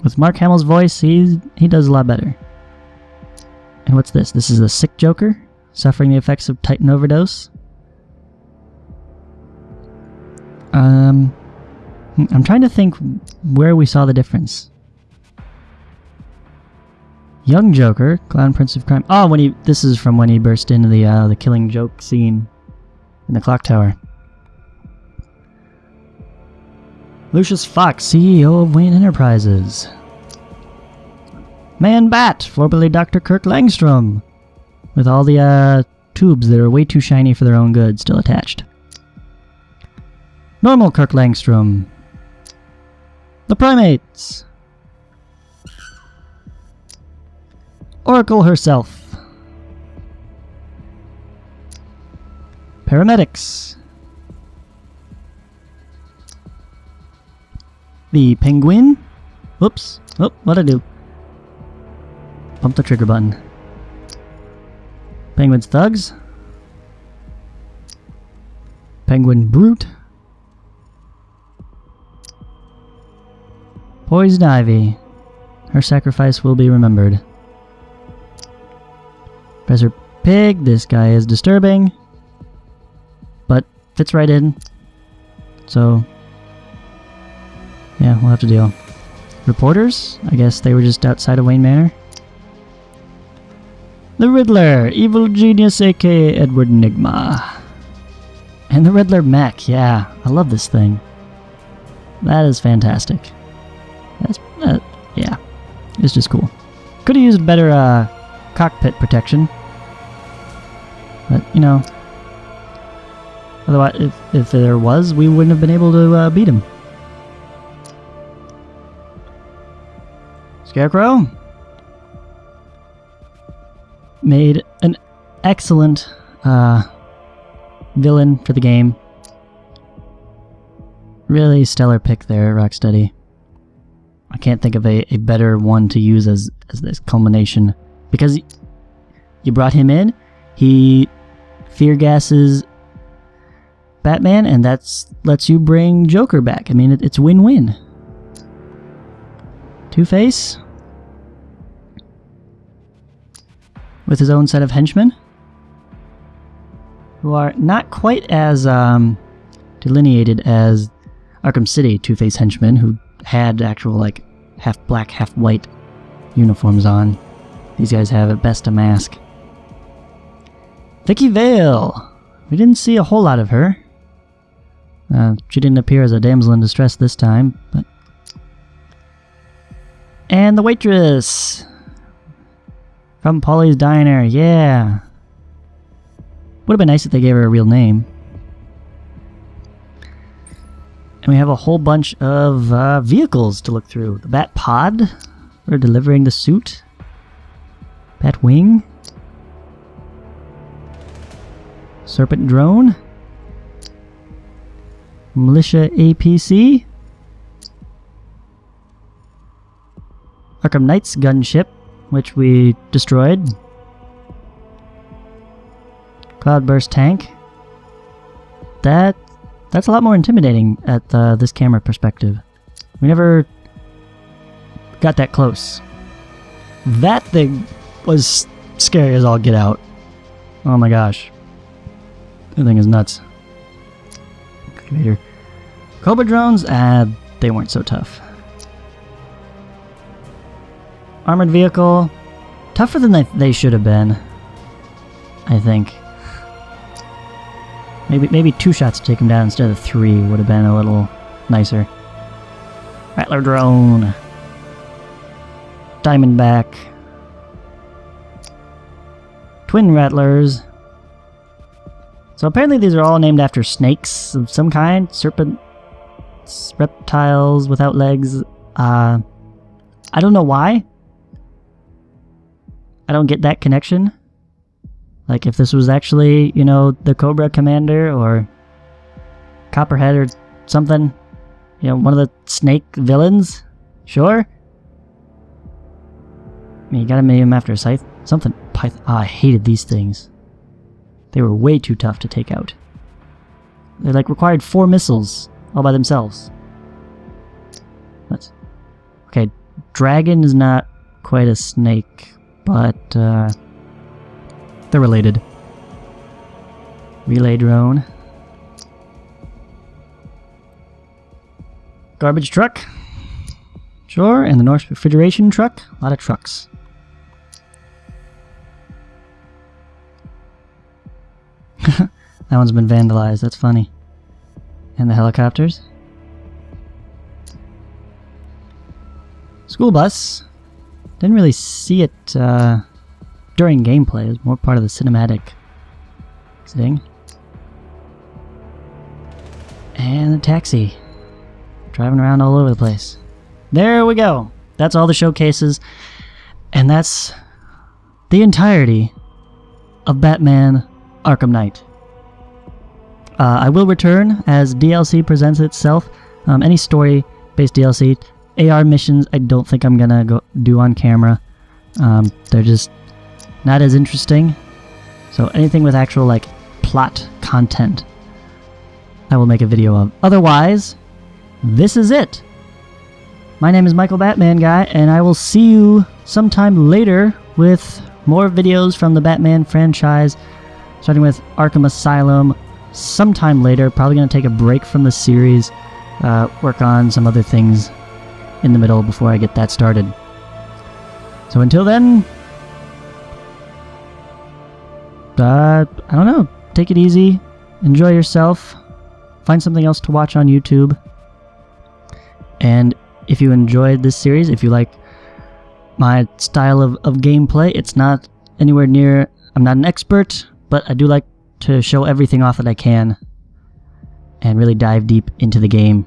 With Mark Hamill's voice, he does a lot better. And what's this? This is a sick Joker, suffering the effects of Titan overdose. I'm trying to think where we saw the difference. Young Joker, Clown Prince of Crime. Oh, this is from when he burst into the Killing Joke scene in the clock tower. Lucius Fox, CEO of Wayne Enterprises. Man Bat, formerly Dr. Kirk Langstrom, with all the tubes that are way too shiny for their own good still attached. Normal Kirk Langstrom. The Primates. Oracle herself. Paramedics. The Penguin. Whoops. Oh, what'd I do? Pump the trigger button. Penguin's Thugs. Penguin Brute. Poison Ivy. Her sacrifice will be remembered. Professor Pig. This guy is disturbing, but fits right in. So, yeah, we'll have to deal. Reporters? I guess they were just outside of Wayne Manor. The Riddler, evil genius aka Edward Nygma. And the Riddler mech, yeah, I love this thing. That is fantastic. Yeah, it's just cool. Could have used better cockpit protection. But, you know, otherwise, if there was, we wouldn't have been able to beat him. Scarecrow made an excellent villain for the game. Really stellar pick there, Rocksteady. I can't think of a better one to use as this culmination. Because you brought him in, he fear gases Batman, and that lets you bring Joker back. I mean, it's win-win. Two-Face, with his own set of henchmen, who are not quite as delineated as Arkham City Two-Face henchmen, who had actual, like, half black, half white uniforms on. These guys have at best a mask. Vicky Vale! We didn't see a whole lot of her. She didn't appear as a damsel in distress this time, but... And the waitress! From Polly's Diner, yeah! Would have been nice if they gave her a real name. And we have a whole bunch of vehicles to look through. The Bat Pod for delivering the suit. Bat Wing. Serpent Drone. Militia APC. Arkham Knight's gunship, which we destroyed. Cloudburst tank. That's a lot more intimidating at this camera perspective. We never got that close. That thing was scary as all get out. Oh my gosh. That thing is nuts. Cobra drones? They weren't so tough. Armored vehicle. Tougher than they should have been, I think. Maybe 2 shots to take him down instead of 3 would have been a little nicer. Rattler drone. Diamondback. Twin Rattlers. So apparently these are all named after snakes of some kind. Serpents, reptiles without legs. I don't know why. I don't get that connection. Like, if this was actually, you know, the Cobra Commander or Copperhead or something, you know, one of the snake villains, sure. I mean, you gotta name him after a scythe. Something, Python. I hated these things. They were way too tough to take out. They like required 4 missiles all by themselves. Okay, dragon is not quite a snake, but they're related. Relay drone. Garbage truck. Sure, and the Norse refrigeration truck. A lot of trucks. That one's been vandalized, that's funny. And the helicopters. School bus. Didn't really see it during gameplay. It was more part of the cinematic thing. And the taxi. Driving around all over the place. There we go. That's all the showcases. And that's the entirety of Batman Arkham Knight. I will return as DLC presents itself. Any story-based DLC. AR missions, I don't think I'm gonna go do on camera. They're just not as interesting. So anything with actual like plot content, I will make a video of. Otherwise, this is it. My name is Michael Batman Guy, and I will see you sometime later with more videos from the Batman franchise, starting with Arkham Asylum. Sometime later, probably gonna take a break from the series, work on some other things in the middle before I get that started. So until then, I don't know, take it easy, enjoy yourself, find something else to watch on YouTube, and if you enjoyed this series, if you like my style of gameplay, it's not anywhere near, I'm not an expert, but I do like to show everything off that I can and really dive deep into the game.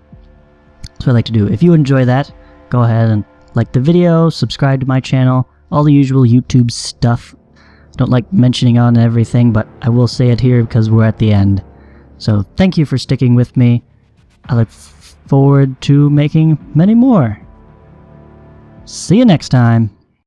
That's what I like to do. If you enjoy that, go ahead and like the video, subscribe to my channel, all the usual YouTube stuff. Don't like mentioning on everything, but I will say it here because we're at the end. So thank you for sticking with me. I look forward to making many more. See you next time.